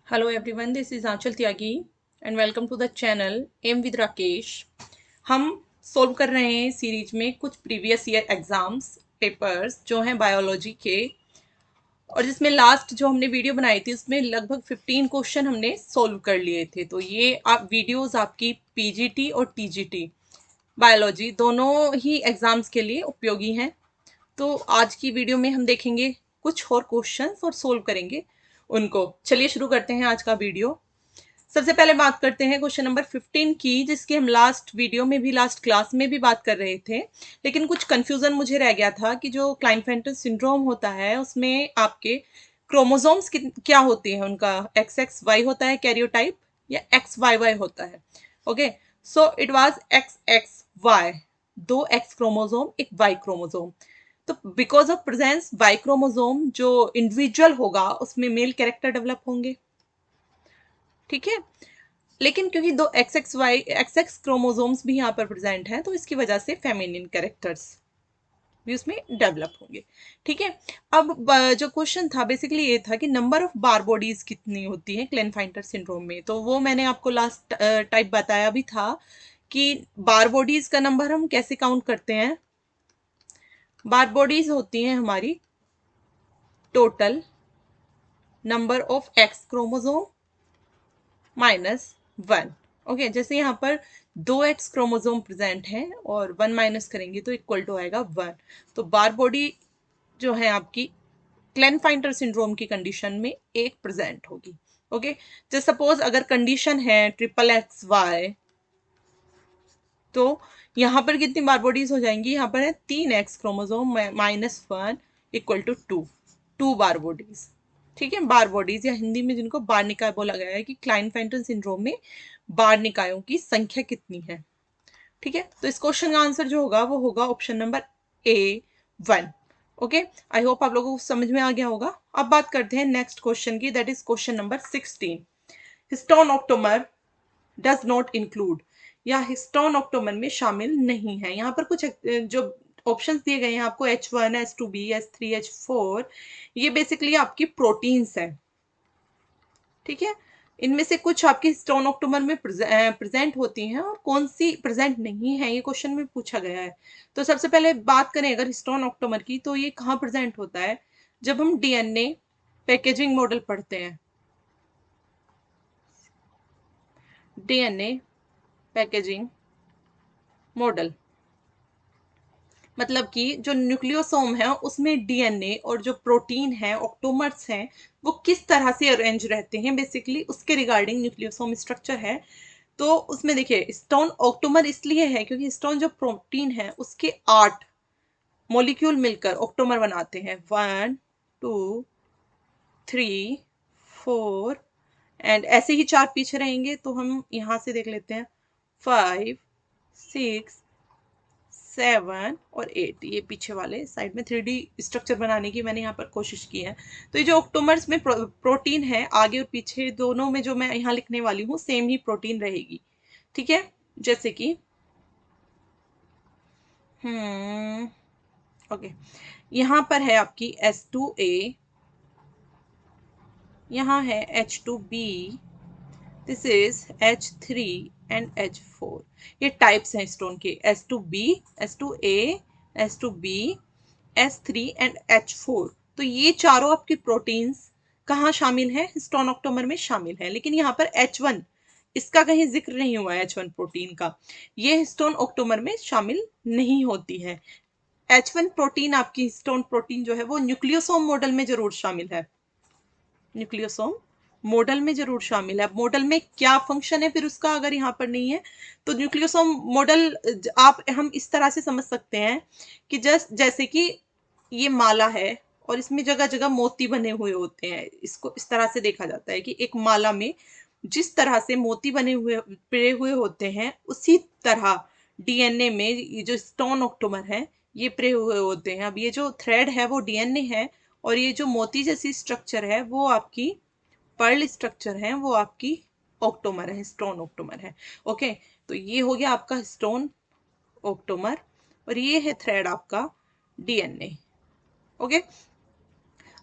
Hello everyone, this is Aanchal Tyagi and welcome to the channel Aim with Rakesh। हम solve कर रहे हैं series में कुछ प्रीवियस ईयर एग्जाम्स पेपर्स जो हैं बायोलॉजी के, और जिसमें लास्ट जो हमने वीडियो बनाई थी उसमें लगभग 15 क्वेश्चन हमने सोल्व कर लिए थे। तो ये आप वीडियोस आपकी पीजीटी और टीजीटी बायोलॉजी दोनों ही एग्जाम्स के लिए उपयोगी हैं। तो आज की वीडियो में हम देखेंगे कुछ और क्वेश्चंस और सोल्व करेंगे उनको। चलिए शुरू करते हैं आज का वीडियो। सबसे पहले बात करते हैं क्वेश्चन नंबर 15 की, जिसकी हम लास्ट वीडियो में भी लास्ट क्लास में भी बात कर रहे थे, लेकिन कुछ कंफ्यूजन मुझे रह गया था कि जो क्लाइनफेल्टर सिंड्रोम होता है उसमें आपके क्रोमोसोम्स क्या होती है, उनका एक्स एक्स वाई होता है कैरियोटाइप या एक्स वाई वाई होता है। Okay, so it was X X Y, दो एक्स क्रोमोसोम एक वाई क्रोमोसोम। तो because of presence Y chromosome जो इंडिविजुअल होगा उसमें मेल कैरेक्टर डेवलप होंगे, ठीक है। लेकिन क्योंकि दो X X Y X X chromosomes भी यहाँ पर प्रेजेंट हैं तो इसकी वजह से फेमिनिन कैरेक्टर्स भी उसमें डेवलप होंगे, ठीक है। अब जो क्वेश्चन था बेसिकली ये था कि नंबर ऑफ बार बॉडीज कितनी होती है क्लेनफाइंटर सिंड्रोम में। तो वो मैंने आपको लास्ट टाइप बताया भी था कि बार बॉडीज का नंबर हम कैसे काउंट करते हैं। बार बॉडीज होती हैं हमारी total number of x chromosome minus one. Okay, जैसे यहाँ पर दो एक्स क्रोमोसोम प्रेजेंट हैं और वन माइनस करेंगे तो इक्वल टू आएगा वन। तो बार बॉडी जो है आपकी क्लेनफाइंटर सिंड्रोम की कंडीशन में एक प्रेजेंट होगी। ओके, जैसे सपोज अगर कंडीशन है ट्रिपल एक्स वाई, तो यहाँ पर कितनी बार बॉडीज हो जाएंगी, यहाँ पर है तीन X chromosome minus one equal to two, two Barr bodies, ठीक है। बार बॉडीज या हिंदी में जिनको बार निकाय बोला गया है कि क्लाइनफेल्टर सिंड्रोम में बार निकायों की संख्या कितनी है, ठीक है। तो इस क्वेश्चन का आंसर जो होगा वो होगा option number A one. Okay, I hope आप लोगों को समझ में आ गया होगा। अब बात करते हैं नेक्स्ट क्वेश्चन की, that is question number 16। Histone octamer does not include, या हिस्टोन ऑक्टोमर में शामिल नहीं है। यहाँ पर कुछ जो ऑप्शंस दिए गए हैं आपको H1 H2B H3 H4, ये बेसिकली आपकी प्रोटीन्स हैं, ठीक है। इनमें से कुछ आपकी हिस्टोन ऑक्टोमर में प्रेजेंट होती हैं और कौन सी प्रेजेंट नहीं है, ये क्वेश्चन में पूछा गया है। तो सबसे पहले बात करें अगर हिस्टोन ऑक्टोमर की, तो ये कहाँ प्रेजेंट होता है, जब हम डीएनए पैकेजिंग मॉडल पढ़ते हैं। डीएनए पैकेजिंग मॉडल मतलब कि जो न्यूक्लियोसोम है उसमें डीएनए और जो प्रोटीन है ऑक्टोमर्स हैं वो किस तरह से अरेंज रहते हैं, बेसिकली उसके रिगार्डिंग न्यूक्लियोसोम स्ट्रक्चर है। तो उसमें देखिए हिस्टोन ऑक्टोमर इसलिए है क्योंकि हिस्टोन जो प्रोटीन है उसके 8 मॉलिक्यूल मिलकर ऑक्टोमर बनाते हैं, 1 2 3 4, एंड ऐसे ही चार पीछे रहेंगे तो हम यहाँ से देख लेते हैं 5 6 7 और 8, ये पीछे वाले साइड में 3D स्ट्रक्चर बनाने की मैंने यहाँ पर कोशिश की है। तो ये जो ऑक्टोमर्स में प्रोटीन है आगे और पीछे दोनों में जो मैं यहाँ लिखने वाली हूँ सेम ही प्रोटीन रहेगी, ठीक है। जैसे कि ओके, यहाँ पर है आपकी S2A, यहाँ है H2B, this is H3 and H4। ये टाइप्स हैं स्टोन के, S2B S2A S2B S3 and H4। तो ये चारों आपकी प्रोटीन्स कहाँ शामिल है, हिस्टोन ऑक्टोमर में शामिल है। लेकिन यहाँ पर H1 इसका कहीं जिक्र नहीं हुआ है, H1 प्रोटीन का, ये हिस्टोन ऑक्टोमर में शामिल नहीं होती है। H1 प्रोटीन आपकी हिस्टोन प्रोटीन जो है वो न्यूक्लियोसोम मॉडल में जरूर शामिल है, न्यूक्लियोसोम मॉडल में जरूर शामिल है। मॉडल में क्या फंक्शन है फिर उसका अगर यहाँ पर नहीं है, तो न्यूक्लियोसोम मॉडल आप हम इस तरह से समझ सकते हैं कि जैसे कि ये माला है और इसमें जगह जगह मोती बने हुए होते हैं, इसको इस तरह से देखा जाता है कि एक माला में जिस तरह से मोती बने हुए पिरे हुए होते हैं उसी तरह डीएनए में ये जो स्टोन ऑक्टोमर है ये पिरे हुए होते हैं। अब ये जो थ्रेड है वो डीएनए है और ये जो मोती जैसी स्ट्रक्चर है वो आपकी पर्ल स्ट्रक्चर है, वो आपकी ऑक्टोमर है, स्टोन ऑक्टोमर है। ओके, तो ये हो गया आपका स्टोन ऑक्टोमर और ये है थ्रेड आपका डीएनए। ओके,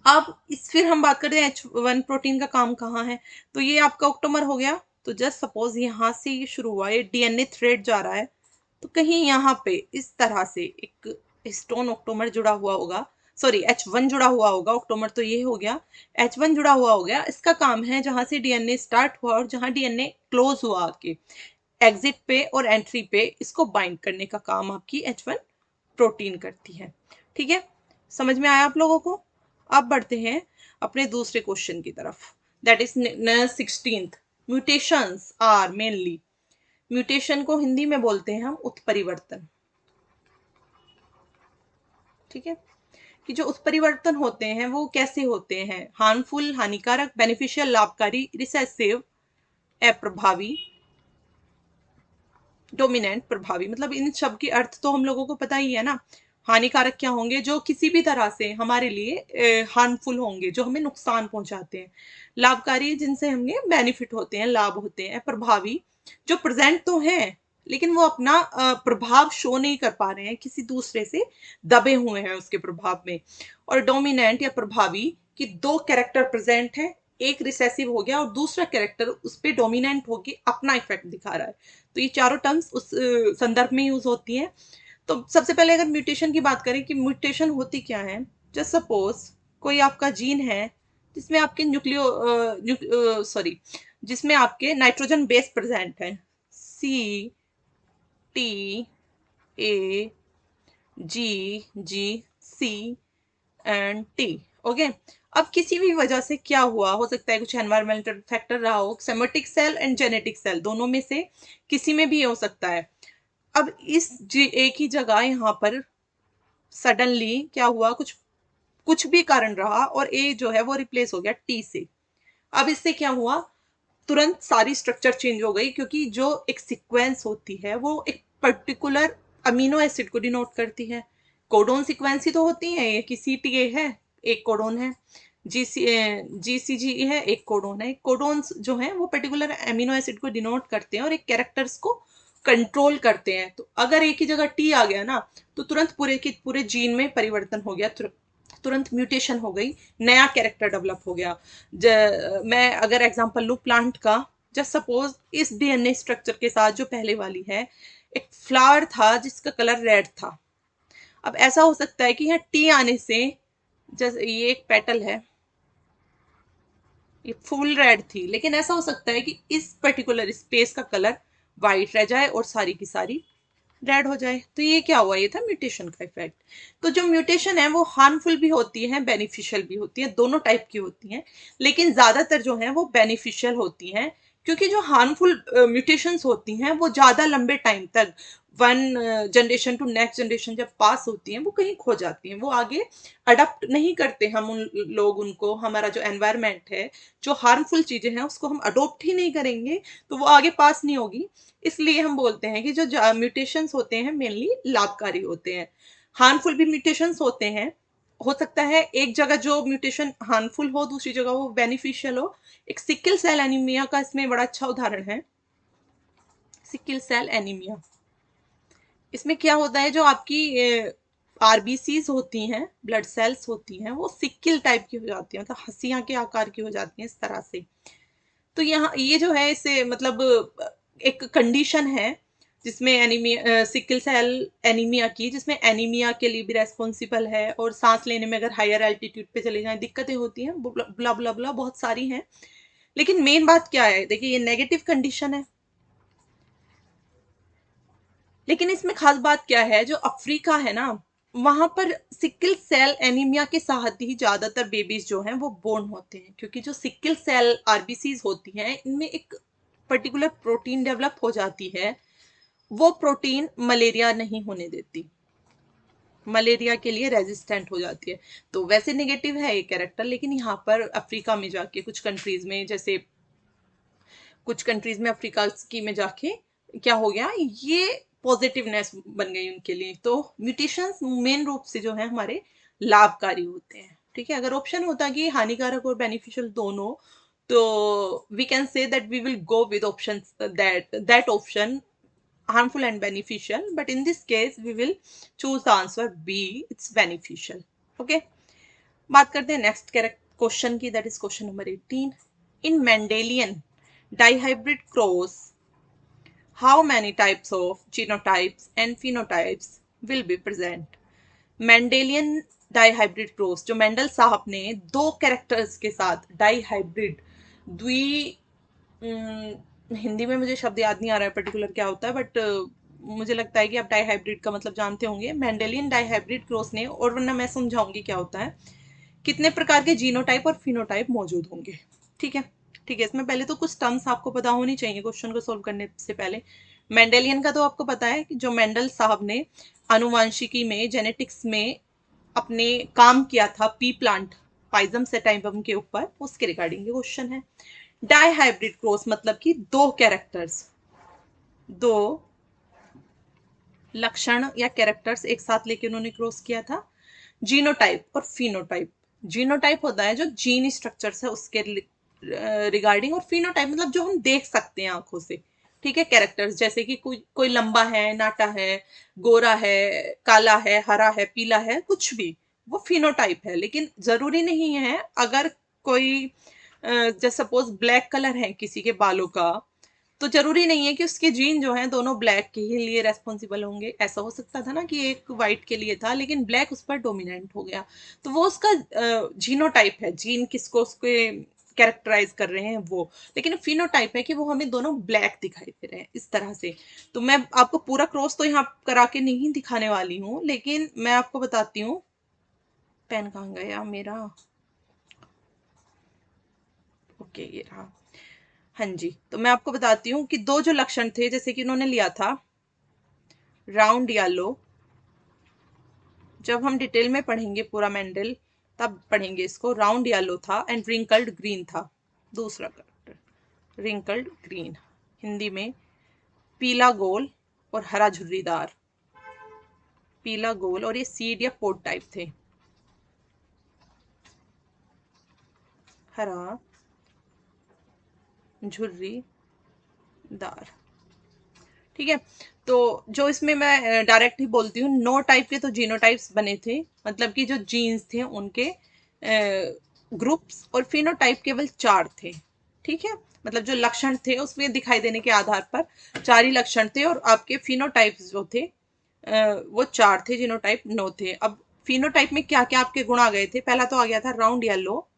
अब इस फिर हम बात करते हैं H1 प्रोटीन का काम कहाँ है। तो ये आपका ऑक्टोमर हो गया। तो जस्ट सपोज यहाँ से ये शुरू हुआ, ये डीएनए थ्रेड जा रहा है, तो कहीं यहाँ पे इस तरह से एक हिस्टोन ऑक्टोमर जुड़ा हुआ होगा, सॉरी H1 जुड़ा हुआ होगा, ऑक्टोमर तो ये हो गया, H1 जुड़ा हुआ हो गया। इसका काम है जहां से डीएनए स्टार्ट हुआ और जहां डीएनए क्लोज हुआ आके एग्जिट पे और एंट्री पे इसको बाइंड करने का काम आपकी H1 प्रोटीन करती है। ठीक है, समझ में आया आप लोगों को। अब बढ़ते हैं अपने दूसरे क्वेश्चन की तरफ, that is 16th। Mutations are mainly, mutation को हिंदी में बोलते हैं हम उत्परिवर्तन। ठीक है, कि जो उत्परिवर्तन होते हैं वो कैसे होते हैं, हार्मफुल हानिकारक, बेनिफिशियल लाभकारी, रिसेसिव अप्रभावी, डोमिनेंट प्रभावी। मतलब इन शब्द के अर्थ तो हम लोगों को पता ही है ना। हानिकारक क्या होंगे, जो किसी भी तरह से हमारे लिए हार्मफुल होंगे, जो हमें नुकसान पहुंचाते हैं। लाभकारी, जिनसे हमें बेनिफिट होते हैं, लाभ होते हैं। प्रभावी, जो प्रेजेंट तो हैं लेकिन वो अपना प्रभाव शो नहीं कर पा रहे हैं, किसी दूसरे से दबे हुए हैं उसके प्रभाव में। और डोमिनेंट या प्रभावी, कि दो कैरेक्टर प्रेजेंट है, एक रिसेसिव हो गया और दूसरा कैरेक्टर उस पर डोमिनेंट होकर अपना इफेक्ट दिखा रहा है। तो ये चारों टर्म्स उस संदर्भ में यूज होती हैं। तो सबसे पहले अगर म्यूटेशन की बात करें कि म्यूटेशन होती क्या है, जस्ट सपोज कोई आपका जीन है जिसमें आपके सॉरी जिसमें आपके नाइट्रोजन बेस प्रेजेंट है, CTAGGC एंड टी। ओके, अब किसी भी वजह से क्या हुआ, हो सकता है कुछ एनवायरमेंटल फैक्टर रहा हो, somatic cell and genetic cell दोनों में से किसी में भी हो सकता है। अब एक ही जगह यहाँ पर सडनली क्या हुआ, कुछ कुछ भी कारण रहा और ए जो है वो रिप्लेस हो गया टी से। अब इससे क्या हुआ, तुरंत सारी स्ट्रक्चर चेंज हो गई, क्योंकि जो एक सीक्वेंस होती है वो एक पर्टिकुलर अमीनो एसिड को डिनोट करती है। कोडोन सीक्वेंस ही तो होती है, ये कि CTA है, एक कोडोन है, GCG है, एक कोडोन है। कोडोन्स जो है वो पर्टिकुलर अमीनो एसिड को डिनोट करते हैं और एक कैरेक्टर्स को कंट्रोल करते हैं। तो अगर एक ही जगह टी आ गया ना, तो तुरंत पूरे के पूरे जीन में परिवर्तन हो गया, तुरंत म्यूटेशन हो गई, नया कैरेक्टर डेवलप हो गया। मैं अगर एग्जांपल लूँ प्लांट का, जस्ट सपोज इस डीएनए स्ट्रक्चर के साथ जो पहले वाली है, एक फ्लावर था जिसका कलर रेड था। अब ऐसा हो सकता है कि यहाँ टी आने से, जैसे ये एक पेटल है, ये फुल रेड थी, लेकिन ऐसा हो सकता है कि इस पर्टिकुलर स्पेस का कलर वाइट रह जाए और सारी की सारी रेड हो जाए। तो ये क्या हुआ, ये था म्यूटेशन का इफेक्ट। तो जो म्यूटेशन है वो हार्मफुल भी होती है, बेनिफिशियल भी होती है, दोनों टाइप की होती हैं, लेकिन ज्यादातर जो है वो बेनिफिशियल होती हैं। क्योंकि जो हार्मफुल म्यूटेशंस होती हैं वो ज्यादा लंबे टाइम तक, one generation to next generation जब पास होती हैं, वो कहीं खो जाती हैं, वो आगे अडप्ट नहीं करते हम उन लोग उनको, हमारा जो एनवायरमेंट है, जो हार्मफुल चीजें हैं उसको हम अडोप्ट ही नहीं करेंगे, तो वो आगे पास नहीं होगी। इसलिए हम बोलते हैं कि जो म्यूटेशंस होते हैं मेनली लाभकारी होते हैं। हार्मफुल भी म्यूटेशंस होते हैं, हो सकता है एक जगह जो म्यूटेशन हार्मफुल हो, दूसरी जगह वो बेनिफिशियल हो। एक सिकल सेल एनीमिया का इसमें बड़ा अच्छा उदाहरण है, सिकल सेल एनीमिया। इसमें क्या होता है, जो आपकी आरबीसीज होती हैं, ब्लड सेल्स होती हैं, वो सिक्किल टाइप की हो जाती हैं, मतलब हंसिया के आकार की हो जाती हैं इस तरह से। तो यहाँ ये जो है इसे मतलब एक कंडीशन है जिसमें एनीमिया, सिकल सेल एनीमिया की, जिसमें एनीमिया के लिए भी रेस्पॉन्सिबल है, और सांस लेने में अगर हायर एल्टीट्यूड पे चले जाएं दिक्कतें होती हैं, ब्ला ब्ला ब्ला बहुत सारी हैं। लेकिन मेन बात क्या है, देखिए ये नेगेटिव कंडीशन है, लेकिन इसमें खास बात क्या है, जो अफ्रीका है ना, वहां पर सिकल सेल एनीमिया के साथ ही ज्यादातर बेबीज जो हैं वो बोर्न होते हैं, क्योंकि जो सिकल सेल आरबीसीज होती हैं इनमें एक पर्टिकुलर प्रोटीन डेवलप हो जाती है, वो प्रोटीन मलेरिया नहीं होने देती, मलेरिया के लिए रेजिस्टेंट हो जाती है। तो वैसे नेगेटिव है ये कैरेक्टर, लेकिन यहाँ पर अफ्रीका में जाके कुछ कंट्रीज में, जैसे कुछ कंट्रीज में अफ्रीका की में जाके क्या हो गया, ये पॉजिटिवनेस बन गई उनके लिए। तो म्यूटेशंस मेन रूप से जो है हमारे लाभकारी होते हैं। ठीक है, अगर ऑप्शन होता कि हानिकारक और बेनिफिशियल दोनों, तो we can say that we will go with option, that option harmful and beneficial, but in this case we will choose the answer B, it's beneficial. Okay, बात करते हैं नेक्स्ट क्वेश्चन की, that is question number 18। In Mendelian dihybrid cross how many types of genotypes and phenotypes will be present. Mendelian dihybrid cross, जो Mendel साहब ने दो characters के साथ डाइहाइब्रिड द्वि हिंदी में मुझे शब्द याद नहीं आ रहा है पर्टिकुलर क्या होता है, बट मुझे लगता है कि आप डाइहाइब्रिड का मतलब जानते होंगे। मेंडेलियन डाइहाइब्रिड क्रॉस ने, और वरना मैं समझाऊंगी क्या होता है, कितने प्रकार के जीनोटाइप और फिनोटाइप मौजूद होंगे। ठीक है, ठीक है। इसमें पहले तो कुछ टर्म्स आपको पता होनी चाहिए क्वेश्चन को सोल्व करने से पहले। मेंडेलियन का तो आपको पता है कि जो मेंडल साहब ने आनुवांशिकी में, जेनेटिक्स में अपने काम किया था पी प्लांट पाइजम सेटाइवम के ऊपर, उसके रिगार्डिंग ये क्वेश्चन है। डाइहाइब्रिड क्रॉस मतलब कि दो कैरेक्टर्स, दो लक्षण या कैरेक्टर्स एक साथ लेके उन्होंने क्रॉस किया था। जीनोटाइप और फिनोटाइप, जीनोटाइप होता है जो जीन स्ट्रक्चर्स है उसके रिगार्डिंग, और फिनोटाइप मतलब जो हम देख सकते हैं आंखों से। ठीक है, कैरेक्टर्स जैसे कि कोई कोई लंबा है, नाटा है, गोरा है, काला है, हरा है, पीला है, कुछ भी, वो फिनोटाइप है। लेकिन जरूरी नहीं है, अगर कोई जैसे सपोज ब्लैक कलर है किसी के बालों का, तो जरूरी नहीं है कि उसके जीन जो हैं दोनों ब्लैक के ही लिए रेस्पॉन्सिबल होंगे। ऐसा हो सकता था ना कि एक वाइट के लिए था लेकिन ब्लैक उस पर डोमिनेंट हो गया, तो वो उसका जीनोटाइप है, जीन किसको उसके कैरेक्टराइज कर रहे हैं वो। लेकिन फिनोटाइप है कि वो हमें दोनों ब्लैक दिखाई दे रहे हैं इस तरह से। तो मैं आपको पूरा क्रॉस तो यहाँ करा के नहीं दिखाने वाली हूँ, लेकिन मैं आपको बताती हूँ। पेन कहाँ गया मेरा? ओके, ये रहा। हाँ जी, तो मैं आपको बताती हूँ कि दो जो लक्षण थे, जैसे कि उन्होंने लिया था राउंड येलो, जब हम डिटेल में पढ़ेंगे पूरा मेंडल तब पढ़ेंगे इसको। राउंड येलो था एंड रिंकल्ड ग्रीन था दूसरा करेक्टर, रिंकल्ड ग्रीन, हिंदी में पीला गोल और हरा झुर्रीदार। पीला गोल, और ये सीड या पोड टाइप थे, हरा झुर्रीदार। ठीक है, तो जो इसमें मैं डायरेक्ट ही बोलती हूँ, नो टाइप के तो जीनोटाइप्स बने थे, मतलब कि जो जीन्स थे उनके ग्रुप्स, और फिनोटाइप केवल चार थे। ठीक है, मतलब जो लक्षण थे उसमें दिखाई देने के आधार पर चार ही लक्षण थे, और आपके फिनोटाइप्स जो थे वो चार थे, जीनोटाइप नौ थे। अब फिनोटाइप में क्या क्या आपके गुण आ गए थे? पहला तो आ गया था राउंड येलो,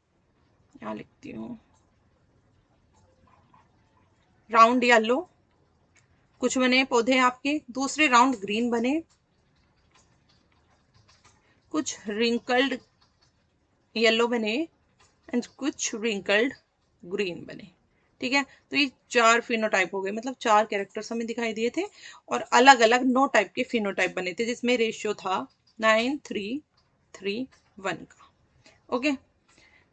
यहाँ लिखती हूँ राउंड येलो, कुछ बने पौधे आपके। दूसरे राउंड ग्रीन बने, कुछ रिंकल्ड येलो बने, एंड कुछ रिंकल्ड ग्रीन बने। ठीक है, तो ये चार फिनोटाइप हो गए, मतलब चार कैरेक्टर्स हमें दिखाई दिए थे, और अलग अलग 9 टाइप के फिनोटाइप बने थे, जिसमें रेशियो था 9:3:1 का। ओके,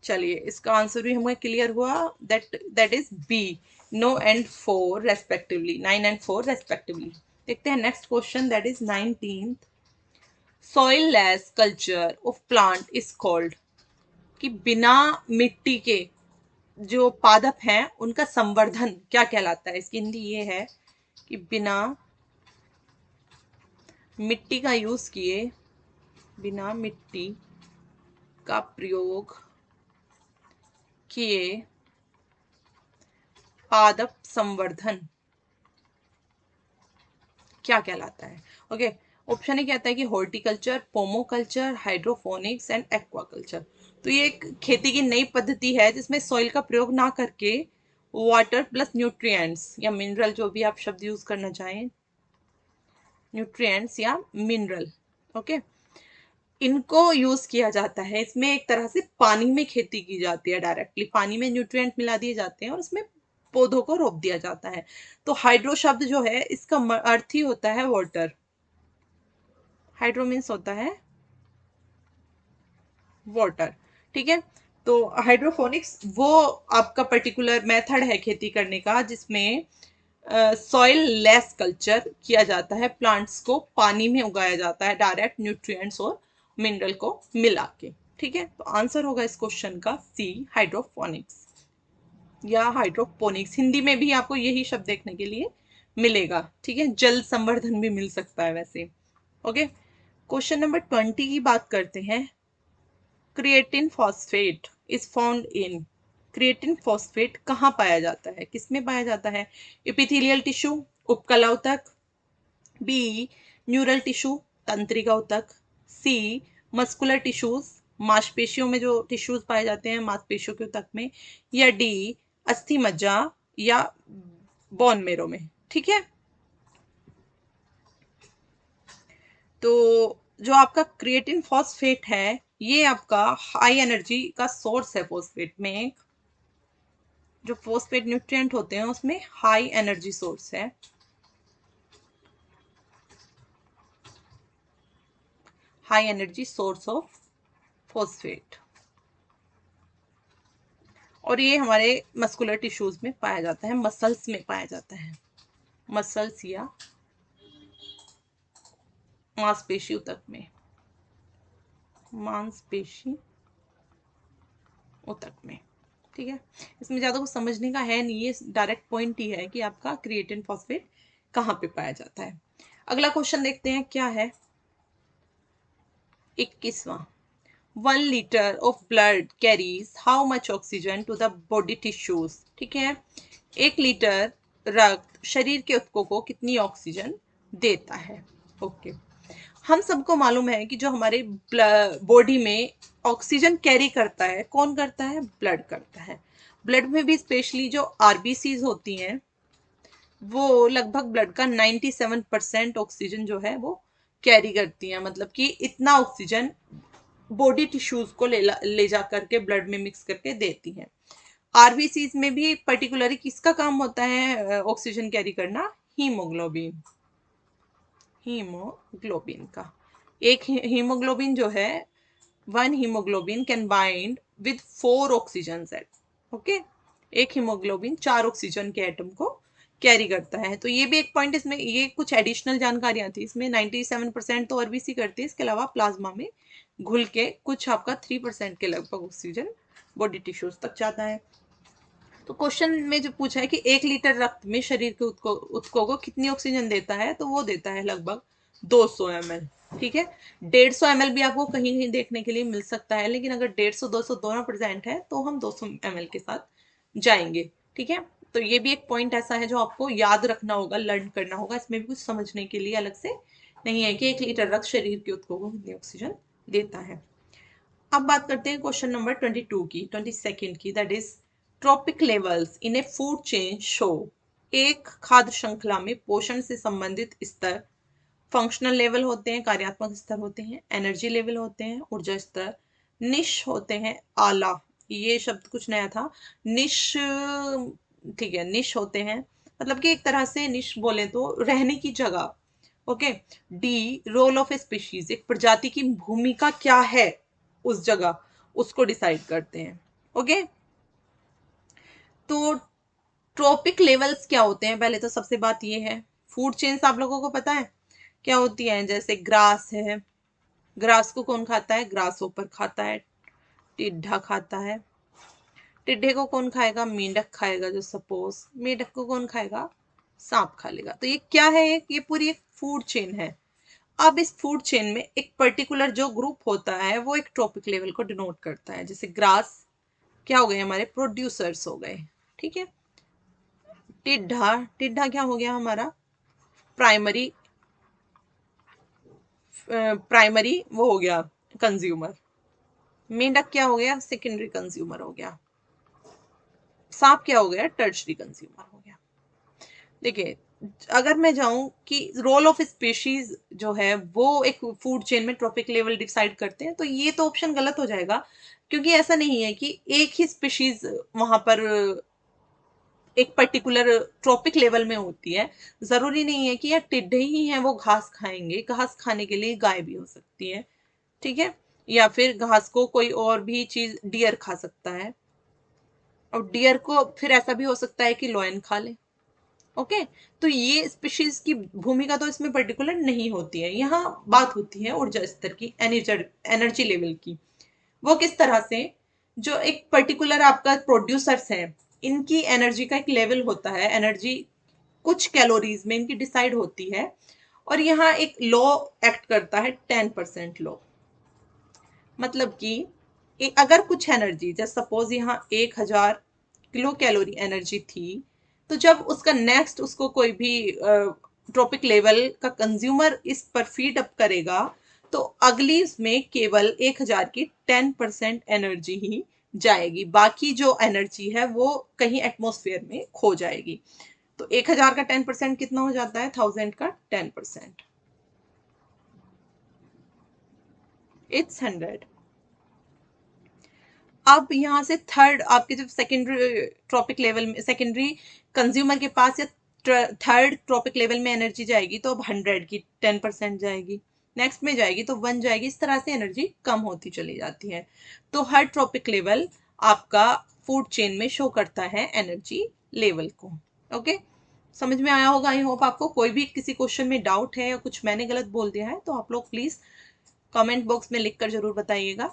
चलिए इसका आंसर भी हमें क्लियर हुआ, that is B, no and four respectively, 9 and 4 respectively. देखते हैं next question, that is 19th। Soil less culture of plant is called, कि बिना मिट्टी के जो पादप हैं उनका संवर्धन क्या कहलाता है? इसकी हिंदी ये है कि बिना मिट्टी का यूज किए, बिना मिट्टी का प्रयोग किए पादप संवर्धन क्या कहलाता है? ओके, ऑप्शन ए कहता है कि हॉर्टिकल्चर, पोमोकल्चर, हाइड्रोफोनिक्स एंड एक्वाकल्चर। तो ये एक खेती की नई पद्धति है जिसमें सॉइल का प्रयोग ना करके वाटर प्लस न्यूट्रिएंट्स या मिनरल, जो भी आप शब्द यूज करना चाहें, न्यूट्रिएंट्स या मिनरल, ओके, इनको यूज किया जाता है। इसमें एक तरह से पानी में खेती की जाती है, डायरेक्टली पानी में न्यूट्रिएंट मिला दिए जाते हैं और उसमें पौधों को रोप दिया जाता है। तो हाइड्रो शब्द जो है इसका अर्थ ही होता है वाटर। हाइड्रो मीन्स होता है वाटर। ठीक है, तो हाइड्रोफोनिक्स वो आपका पर्टिकुलर मेथड है खेती करने का, जिसमें सॉइल लेस कल्चर किया जाता है, प्लांट्स को पानी में उगाया जाता है डायरेक्ट न्यूट्रिएंट्स और मिनरल को मिला के। ठीक है, तो आंसर होगा इस क्वेश्चन का सी, हाइड्रोफोनिक्स या हाइड्रोपोनिक्स। हिंदी में भी आपको यही शब्द देखने के लिए मिलेगा। ठीक है, जल संवर्धन भी मिल सकता है वैसे। ओके, क्वेश्चन नंबर 20 की बात करते हैं। Creatine phosphate is found in, creatine phosphate कहाँ पाया जाता है, किसमें पाया जाता है? एपिथेलियल टिश्यू, उपकला ऊतक, बी न्यूरल टिश्यू, तंत्रिका ऊतक, सी मस्कुलर टिश्यूज, मांसपेशियों में जो टिश्यूज पाए जाते हैं मांसपेशियों के ऊतक में, या डी अस्थि मज्जा या बोन मेरो में। ठीक है, तो जो आपका क्रिएटिन फॉस्फेट है ये आपका हाई एनर्जी का सोर्स है। फॉस्फेट में जो फॉस्फेट न्यूट्रिएंट होते हैं उसमें हाई एनर्जी सोर्स है। High energy source of phosphate, और ये हमारे मस्कुलर टिश्यूज में पाया जाता है, मसल्स में पाया जाता है, मसल्स या मांसपेशी ऊतक में, मांसपेशी ऊतक में। ठीक है, इसमें ज्यादा कुछ समझने का है नहीं, ये डायरेक्ट पॉइंट ही है कि आपका क्रिएटिन फॉस्फेट कहाँ पे पाया जाता है। अगला क्वेश्चन देखते हैं क्या है। 21वां, 1 litre of blood carries how much oxygen to the body tissues. ठीक है, 1 लीटर रक्त शरीर के ऊतकों को कितनी ऑक्सीजन देता है? ओके, हम सबको मालूम है कि जो हमारे बॉडी में ऑक्सीजन कैरी करता है कौन करता है? ब्लड करता है। ब्लड में भी स्पेशली जो आरबीसीज होती हैं वो लगभग ब्लड का 97% ऑक्सीजन जो है वो कैरी करती हैं, मतलब कि इतना ऑक्सीजन बॉडी टिश्यूज को ले जा करके ब्लड में मिक्स करके देती हैं। आरबीसीज में भी पर्टिकुलरली किसका काम होता है ऑक्सीजन कैरी करना? हीमोग्लोबिन, हीमोग्लोबिन का। एक हीमोग्लोबिन जो है, 1 haemoglobin can bind with 4 oxygen at. Okay, एक हीमोग्लोबिन 4 ऑक्सीजन के एटम को कैरी करता है। तो ये भी एक पॉइंट, इसमें ये कुछ एडिशनल जानकारियां थी। इसमें 97% तो आरबीसी करती है, इसके अलावा प्लाज्मा में घुल के कुछ आपका 3% के लगभग ऑक्सीजन बॉडी टिश्यूज तक जाता है। तो क्वेश्चन में जो पूछा है कि 1 लीटर रक्त में शरीर के ऊतकों को कितनी ऑक्सीजन देता है, तो वो देता है लगभग 200 ml। ठीक है, 150 ml भी आपको कहीं कहीं देखने के लिए मिल सकता है, लेकिन अगर 150-200 दोनों प्रेजेंट है तो हम 200 ml के साथ जाएंगे। ठीक है, तो ये भी एक पॉइंट ऐसा है जो आपको याद रखना होगा, लर्न करना होगा। इसमें भी कुछ समझने के लिए अलग से नहीं है कि 1 लीटर रक्त शरीर के ऊतकों को कितनी ऑक्सीजन देता है। अब बात करते हैं क्वेश्चन नंबर 22 की, 22nd की, that is trophic levels in A food chain show. एक खाद्य श्रृंखला में पोषण से संबंधित स्तर, फंक्शनल लेवल होते हैं, कार्यात्मक स्तर होते हैं, एनर्जी लेवल होते हैं, ऊर्जा स्तर, निश होते हैं, आला, ये शब्द कुछ नया था, निश, ठीक है, निश होते हैं, मतलब कि एक तरह से निश बोले तो रहने की जगह। Okay, the role of a species, एक प्रजाति की भूमिका क्या है उस जगह, उसको डिसाइड करते हैं। ओके, तो ट्रॉपिक लेवल्स क्या होते हैं? पहले तो सबसे बात ये है, फूड चेन्स आप लोगों को पता है क्या होती है? जैसे ग्रास है, ग्रास को कौन खाता है? ग्रास ऊपर खाता है, टिड्ढा खाता है। टिड्ढे को कौन खाएगा? मेंढक खाएगा। जो सपोज मेंढक को कौन खाएगा? सांप खा लेगा। तो ये क्या है? ये पूरी एक फूड चेन है। अब इस फूड चेन में एक पर्टिकुलर जो ग्रुप होता है वो एक ट्रॉपिक लेवल को डिनोट करता है। जैसे ग्रास क्या हो गए? हमारे प्रोड्यूसर्स हो गए। ठीक है, टिड्ढा, टिड्ढा क्या हो गया? हमारा प्राइमरी, प्राइमरी वो हो गया कंज्यूमर। मेंढक क्या हो गया? सेकेंडरी कंज्यूमर हो गया। सांप क्या हो गया? टर्शरी कंज्यूमर हो गया। देखिए, अगर मैं जाऊं कि रोल ऑफ स्पीशीज जो है वो एक फूड चेन में ट्रॉपिक लेवल डिसाइड करते हैं, तो ये तो ऑप्शन गलत हो जाएगा, क्योंकि ऐसा नहीं है कि एक ही स्पीशीज वहां पर एक पर्टिकुलर ट्रॉपिक लेवल में होती है। जरूरी नहीं है कि यार टिड्डे ही हैं वो घास खाएंगे, घास खाने के लिए गाय भी हो सकती है। ठीक है, या फिर घास को कोई और भी चीज, डियर खा सकता है, और डियर को फिर ऐसा भी हो सकता है कि लॉयन खा ले। ओके, तो ये स्पीशीज की भूमिका तो इसमें पर्टिकुलर नहीं होती है। यहाँ बात होती है ऊर्जा स्तर की, एनर्जी लेवल की। वो किस तरह से, जो एक पर्टिकुलर आपका प्रोड्यूसर्स है, इनकी एनर्जी का एक लेवल होता है, एनर्जी कुछ कैलोरीज में इनकी डिसाइड होती है, और यहाँ एक लॉ एक्ट करता है, 10% लॉ। मतलब कि अगर कुछ एनर्जी, जैसे सपोज यहाँ 1000 किलो कैलोरी एनर्जी थी, तो जब उसका नेक्स्ट उसको कोई भी ट्रॉपिक लेवल का कंज्यूमर इस पर फीड अप करेगा, तो अगली उसमें केवल 1000 की 10% एनर्जी ही जाएगी, बाकी जो एनर्जी है वो कहीं एटमॉस्फेयर में खो जाएगी। तो 1000 का 10% कितना हो जाता है? 1000 का 10%, इट्स 100। अब यहाँ से थर्ड आपके जब सेकेंडरी ट्रॉपिक लेवल में, सेकेंडरी कंज्यूमर के पास या थर्ड ट्रॉपिक लेवल में एनर्जी जाएगी, तो अब 100 की 10% जाएगी, नेक्स्ट में जाएगी तो 1 जाएगी, इस तरह से एनर्जी कम होती चली जाती है। तो हर ट्रॉपिक लेवल आपका फूड चेन में शो करता है एनर्जी लेवल को। ओके, समझ में आया होगा आई होप आपको। कोई भी किसी क्वेश्चन में डाउट है या कुछ मैंने गलत बोल दिया है तो आप लोग प्लीज कमेंट बॉक्स में लिखकर जरूर बताइएगा।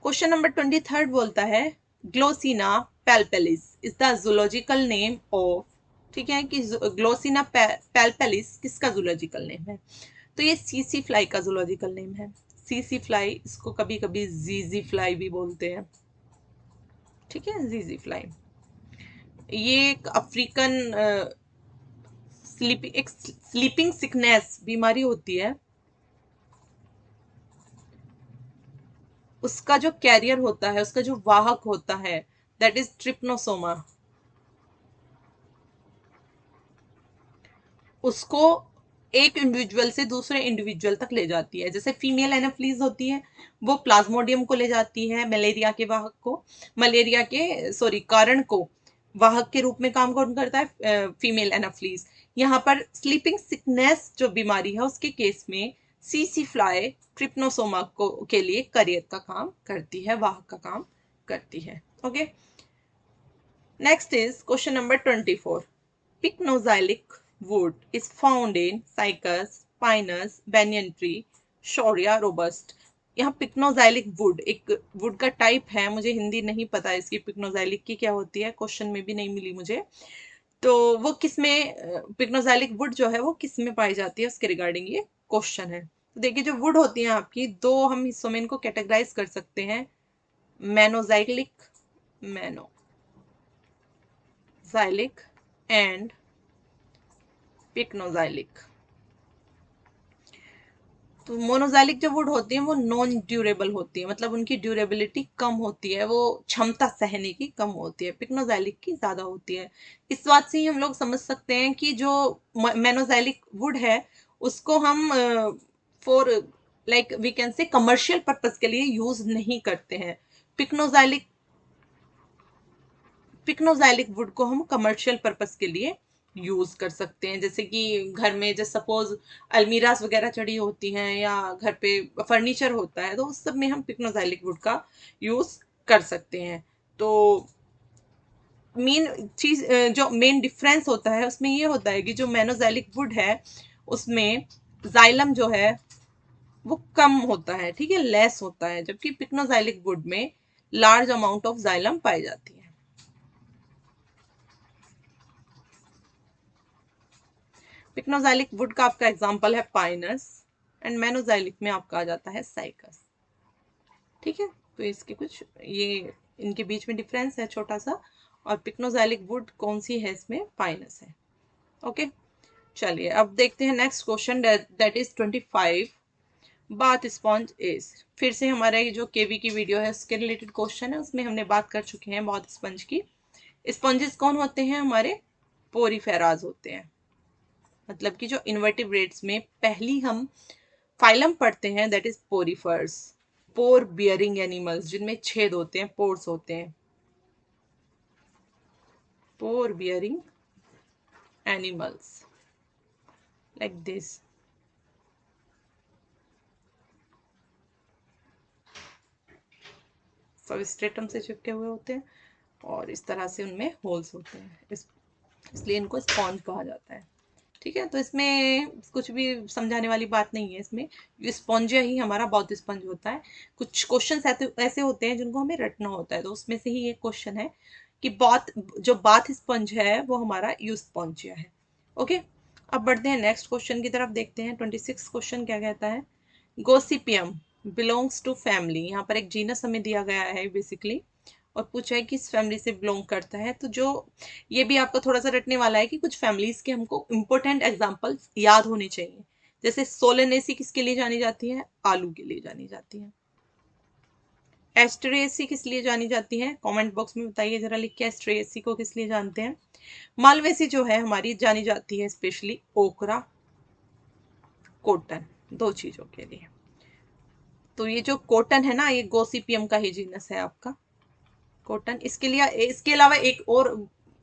क्वेश्चन नंबर 23 बोलता है Glossina palpalis is the zoological name of, ठीक है, कि ग्लोसिना पैल्पेलिस किसका जूलॉजिकल नेम है? तो ये सीसी फ्लाई का जूलॉजिकल नेम है। सीसी फ्लाई, इसको कभी कभी जीजी फ्लाई भी बोलते हैं, ठीक है, जीजी फ्लाई। ये एक अफ्रीकन एक स्लीपिंग सिकनेस बीमारी होती है, उसका जो कैरियर होता है, उसका जो वाहक होता है, दैट इज ट्रिप्नोसोमा। उसको एक इंडिविजुअल से दूसरे इंडिविजुअल तक ले जाती है। जैसे फीमेल एनाफ्लीज होती है, वो प्लाज्मोडियम को ले जाती है, मलेरिया के वाहक को, मलेरिया के सॉरी कारण को वाहक के रूप में काम कौन करता है? Female Anopheles. यहाँ पर स्लीपिंग सिकनेस जो बीमारी है उसके केस में सीसी फ्लाई ट्रिप्नोसोमा को के लिए करियर का काम करती है, वाहक का काम करती है। Okay, next is question number 24। Pycnoxylic wood is found in cypress, pinus, banyan tree, shorea robust। यहाँ पिक्नोजाइलिक वुड एक वुड का टाइप है, मुझे हिंदी नहीं पता इसकी पिक्नोजाइलिक की क्या होती है, क्वेश्चन में भी नहीं मिली मुझे। तो वो किस में, पिक्नोजाइलिक वुड जो है वो किस में पाई जाती है उसके रिगार्डिंग ये क्वेश्चन है। तो देखिए जो वुड होती है आपकी, दो हम हिस्सों में इनको कैटेगराइज कर सकते हैं, मेनोजाइलिक, मेनोजाइलिक एंड पिक्नोजाइलिक। तो मोनोजाइलिक जो वुड होती है वो नॉन ड्यूरेबल होती है, मतलब उनकी ड्यूरेबिलिटी कम होती है, वो क्षमता सहने की कम होती है, पिक्नोजाइलिक की ज्यादा होती है। इस बात से ही हम लोग समझ सकते हैं कि जो मेनोजाइलिक वुड है उसको हम for like we can say commercial purpose के लिए यूज नहीं करते हैं। पिक्नोजाइलिक पिक्नोजाइलिक वुड को हम कमर्शियल पर्पस के लिए यूज कर सकते हैं, जैसे कि घर में जैसे सपोज अलमीरास वगैरह चढ़ी होती हैं या घर पे फर्नीचर होता है, तो उस सब में हम पिक्नोजाइलिक वुड का यूज कर सकते हैं। तो मेन चीज जो मेन डिफरेंस होता है उसमें ये होता है कि जो मेनोजाइलिक वुड है उसमें जाइलम जो है वो कम होता है, ठीक है, लेस होता है, जबकि पिक्नोजाइलिक वुड में लार्ज अमाउंट ऑफ जाइलम पाई जाती है। पिक्नोजाइलिक वुड का आपका एग्जांपल है पाइनस, एंड मेनोजाइलिक में आपका आ जाता है साइकस, ठीक है। तो इसके कुछ ये इनके बीच में डिफरेंस है छोटा सा, और पिक्नोजाइलिक वुड कौन सी है इसमें? पाइनस है। ओके, चलिए अब देखते हैं next question, that is 25। Bath sponge is, फिर से हमारा ये जो केवी की वीडियो है उसके रिलेटेड क्वेश्चन है, उसमें हमने बात कर चुके हैं बाथ स्पंज की। स्पंजेस कौन होते हैं? हमारे पोरीफेराज होते हैं, मतलब कि जो इन्वर्टिब्रेट्स में पहली हम फाइलम पढ़ते हैं that is porifers, pore bearing animals, जिनमें छेद होते हैं, पोर्स होते हैं, pore bearing animals like this. Substratum से चिपके हुए होते हैं और इस तरह से उनमें होल्स होते हैं, इसलिए इनको स्पॉन्ज कहा जाता है, ठीक है। तो इसमें कुछ भी समझाने वाली बात नहीं है, इसमें स्पॉन्जिया ही हमारा बाउथ स्पंज होता है। कुछ क्वेश्चंस ऐसे होते हैं जिनको हमें रटना होता है, तो उसमें से ही एक क्वेश्चन है कि बाथ स्पंज है वो हमारा यूस्पॉन्जिया है। ओके, अब बढ़ते हैं नेक्स्ट क्वेश्चन की तरफ, देखते हैं 26 क्वेश्चन क्या कहता है। गोसिपियम बिलोंग्स टू फैमिली, यहाँ पर एक जीनस हमें दिया गया है बेसिकली, और पूछा है किस फैमिली से बिलोंग करता है। तो जो ये भी आपका थोड़ा सा रटने वाला है कि कुछ फैमिलीज के हमको इंपॉर्टेंट एग्जांपल्स याद होने चाहिए। जैसे सोलेनेसी किसके लिए जानी जाती है? आलू के लिए जानी जाती है। एस्ट्रेसी किस लिए जानी जाती है? कमेंट बॉक्स में बताइए जरा लिख के, एस्ट्रेसी को किस लिए जानते हैं। मालवेसी जो है हमारी जानी जाती है स्पेशली ओकरा, कॉटन, दो चीजों के लिए। तो ये जो कॉटन है ना, ये गोसिपियम का ही जीनस है आपका कॉटन। इसके लिए, इसके अलावा एक और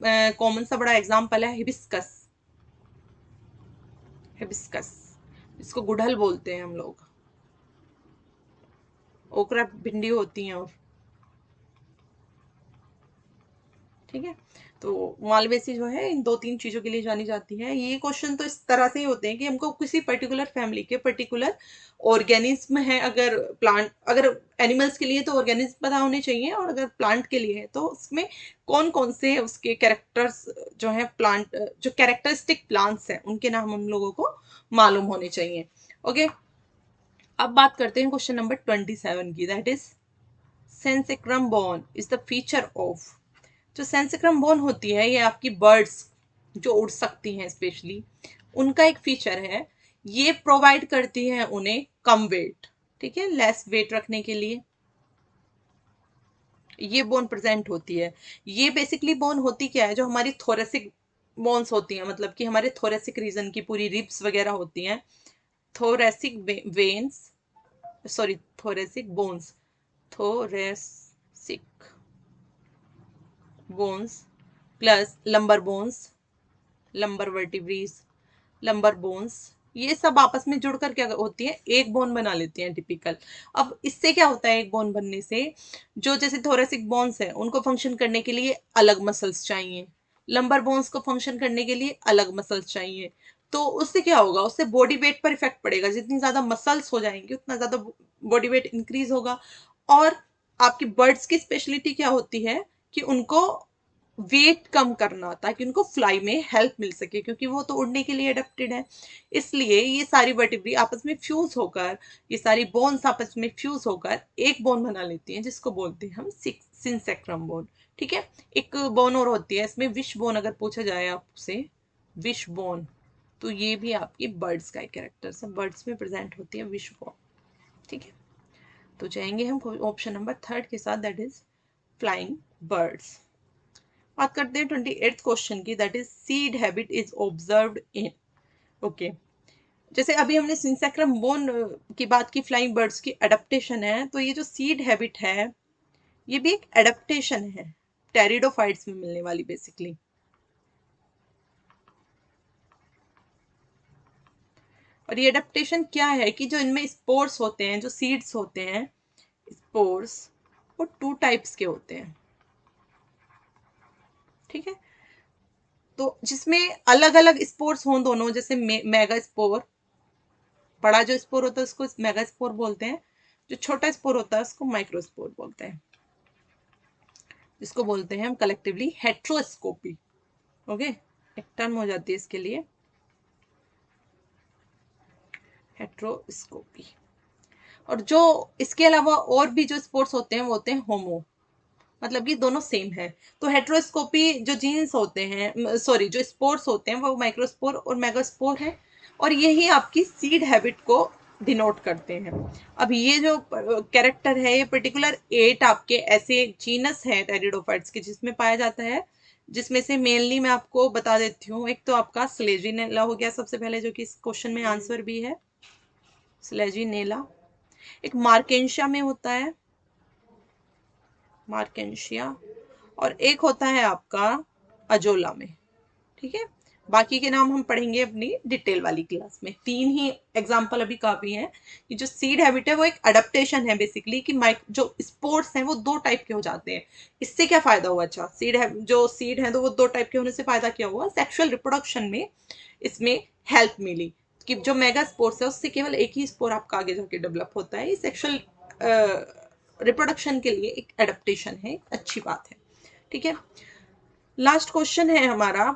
कॉमन सा बड़ा एग्जाम्पल है हिबिस्कस। हिबिस्कस, इसको गुड़हल बोलते हैं हम लोग। ओकरा भिंडी होती है, और ठीक है। तो मालवेसी जो है इन दो तीन चीजों के लिए जानी जाती है। ये क्वेश्चन तो इस तरह से ही होते हैं कि हमको किसी पर्टिकुलर फैमिली के पर्टिकुलर ऑर्गेनिज्म है, अगर प्लांट, अगर एनिमल्स के लिए तो ऑर्गेनिज्म पता होने चाहिए, और अगर प्लांट के लिए है तो उसमें कौन कौन से उसके कैरेक्टर्स जो है, प्लांट जो कैरेक्टरिस्टिक प्लांट्स हैं उनके नाम हम लोगों को मालूम होने चाहिए। ओके, अब बात करते हैं क्वेश्चन नंबर 27 की, that is synsacrum bone is the feature of. जो सेंसिक्रम बोन होती है ये आपकी बर्ड्स जो उड़ सकती हैं स्पेशली, उनका एक फीचर है। ये प्रोवाइड करती है उन्हें कम वेट, ठीक है, लेस वेट रखने के लिए ये बोन प्रेजेंट होती है। ये बेसिकली बोन होती क्या है, जो हमारी थोरेसिक बोन्स होती हैं, मतलब कि हमारे थोरेसिक रीजन की पूरी रिब्स वगैरह होती हैं, thoracic veins, sorry thoracic bones, thoracic bones plus lumbar bones, lumbar vertebrae, lumbar bones, ये सब आपस में जुड़कर क्या होती है, एक बोन बना लेती हैं टिपिकल। अब इससे क्या होता है, एक बोन बनने से जो जैसे थोरेसिक बोन्स है उनको फंक्शन करने के लिए अलग मसल्स चाहिए, लंबर बोन्स को फंक्शन करने के लिए अलग मसल्स चाहिए। तो उससे क्या होगा, उससे बॉडी वेट पर इफेक्ट पड़ेगा। जितनी ज्यादा मसल्स हो जाएंगे उतना ज्यादा बॉडी वेट इंक्रीज होगा। और आपकी बर्ड्स की स्पेशलिटी क्या होती है कि उनको वेट कम करना, ताकि उनको फ्लाई में हेल्प मिल सके, क्योंकि वो तो उड़ने के लिए अडेप्टेड है। इसलिए ये सारी वर्टिब्री आपस में फ्यूज होकर, ये सारी बोन्स आपस में फ्यूज होकर एक बोन बना लेती हैं, जिसको बोलते हैं हम सिंसेक्रम बोन। ठीक है। एक बोन और होती है इसमें, विश बोन, अगर पूछा जाए आपसे विश बोन, तो ये भी आपकी बर्ड्स का एक कैरेक्टर है, बर्ड्स में प्रेजेंट होती है विश बोन। ठीक है, तो जाएंगे हम ऑप्शन नंबर 3 के साथ, दैट इज फ्लाइंग बर्ड्स। बात करते हैं 28th क्वेश्चन की, that is seed habit is observed in. Okay, जैसे अभी हमने सिंसेक्रम बोन की बात की, फ्लाइंग बर्ड्स की एडेप्टेशन है, तो ये जो सीड हैबिट है ये भी एक एडेप्टेशन है, टेरिडोफाइट्स में मिलने वाली बेसिकली। और ये एडेप्टेशन क्या है कि जो इनमें स्पोर्स होते हैं, जो सीड्स होते हैं, स्पोर्स, वो 2 टाइप्स के होते हैं। ठीक है, तो जिसमें अलग अलग स्पोर्स हों दोनों, जैसे मेगा स्पोर, बड़ा जो स्पोर होता है उसको मेगा स्पोर बोलते हैं, जो छोटा स्पोर होता है उसको माइक्रो स्पोर बोलते हैं, जिसको बोलते हैं हम कलेक्टिवली हेट्रोस्कोपी। ओके, एक टर्म हो जाती है इसके लिए, हेट्रोस्कोपी। और जो इसके अलावा और भी जो स्पोर्स होते हैं वो होते हैं होमो, मतलब कि दोनों सेम है। तो हेट्रोस्कोपी जो जीन्स होते हैं, सॉरी जो स्पोर्स होते हैं, वो माइक्रोस्पोर और मेगास्पोर है, और यही आपकी सीड हैबिट को डिनोट करते हैं। अब ये जो कैरेक्टर है, ये पर्टिकुलर 8 आपके ऐसे जीनस हैं टेरिडोफाइट्स के जिसमें पाया जाता है, जिसमें से मेनली मैं आपको बता देती हूँ। एक तो आपका स्लेजिनेला हो गया सबसे पहले, जो कि इस क्वेश्चन में आंसर भी है, स्लेजिनेला। एक मार्केंशिया में होता है, मार्केंशिया, और एक होता है आपका अजोला में। ठीक है, बाकी के नाम हम पढ़ेंगे अपनी डिटेल वाली क्लास में। 3 ही एग्जाम्पल अभी काफी हैं कि जो सीड हैबिट है वो एक अडेप्टेशन है बेसिकली, कि जो स्पोर्ट्स हैं वो 2 टाइप के हो जाते हैं। इससे क्या फायदा हुआ, अच्छा सीड है, जो सीड है तो वो 2 टाइप के होने से फायदा क्या हुआ, सेक्सुअल रिप्रोडक्शन में इसमें हेल्प मिली, कि जो मेगा स्पोर्ट्स है उससे केवल एक ही स्पोर आपका आगे जाके डेवलप होता है। ये सेक्सुअल रिप्रोडक्शन के लिए एक एडेप्टेशन है, अच्छी बात है। ठीक है, लास्ट क्वेश्चन है हमारा,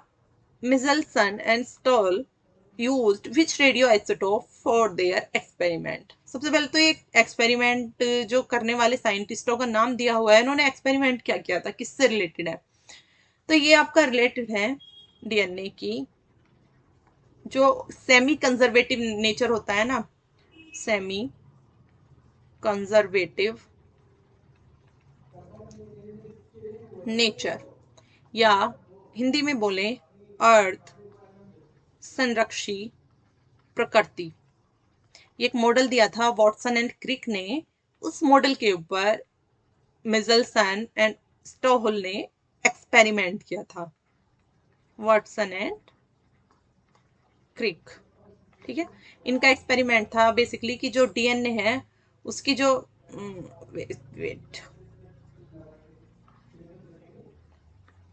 Meselson and Stahl used which radioisotope for their experiment? सबसे पहले तो एक एक्सपेरिमेंट जो करने वाले साइंटिस्टों का नाम दिया हुआ है, इन्होंने एक्सपेरिमेंट क्या किया था, किससे रिलेटेड है, तो ये आपका रिलेटेड है डीएनए की जो सेमी कंजर्वेटिव नेचर होता है ना, सेमी कंजर्वेटिव नेचर, या हिंदी में बोले अर्थ संरक्षी प्रकृति। ये एक मॉडल दिया था वॉटसन एंड क्रिक ने, उस मॉडल के ऊपर मिजलसन एंड स्टोहुल ने एक्सपेरिमेंट किया था, वॉटसन एंड क्रिक। ठीक है, इनका एक्सपेरिमेंट था बेसिकली कि जो डीएनए है उसकी जो वेट,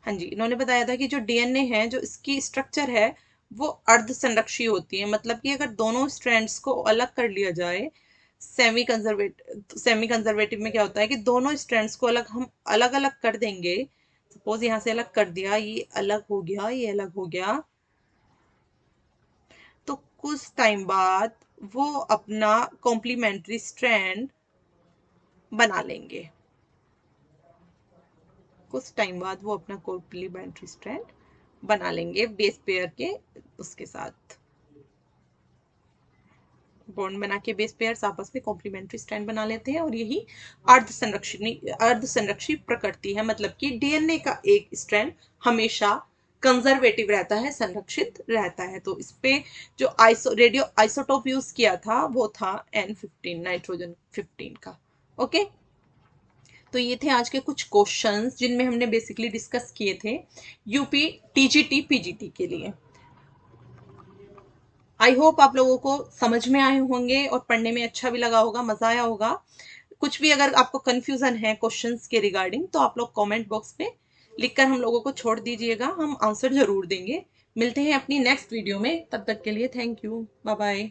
हाँ जी, इन्होंने बताया था कि जो डीएनए है जो इसकी स्ट्रक्चर है वो अर्ध संरक्षी होती है, मतलब कि अगर दोनों स्ट्रैंड्स को अलग कर लिया जाए, सेमी कंजर्वेटिव में क्या होता है कि दोनों स्ट्रैंड्स को अलग हम अलग अलग कर देंगे, सपोज यहाँ से अलग कर दिया, ये अलग हो गया, ये अलग हो गया, तो कुछ टाइम बाद वो अपना कॉम्प्लीमेंट्री स्ट्रैंड बना लेंगे, कुछ टाइम बाद वो अपना कॉम्प्लीमेंट्री स्ट्रैंड बना लेंगे बेस पेयर के उसके साथ, बॉन्ड बना के बेस पेयर्स आपस में कॉम्प्लीमेंट्री स्ट्रैंड बना लेते हैं, और यही अर्ध संरक्षी प्रकृति है, मतलब कि डीएनए का एक स्ट्रैंड हमेशा कंजर्वेटिव रहता है, संरक्षित रहता है। तो इस पे जो रेडियो आइसोटोप यूज किया था वो था N15, नाइट्रोजन 15 का। ओके, तो ये थे आज के कुछ क्वेश्चंस जिनमें हमने बेसिकली डिस्कस किए थे यूपी टीजीटी पीजीटी के लिए। आई होप आप लोगों को समझ में आए होंगे और पढ़ने में अच्छा भी लगा होगा, मजा आया होगा। कुछ भी अगर आपको कंफ्यूजन है क्वेश्चंस के रिगार्डिंग तो आप लोग कमेंट बॉक्स में लिखकर हम लोगों को छोड़ दीजिएगा, हम आंसर जरूर देंगे। मिलते हैं अपनी नेक्स्ट वीडियो में, तब तक के लिए थैंक यू, बाय बाय।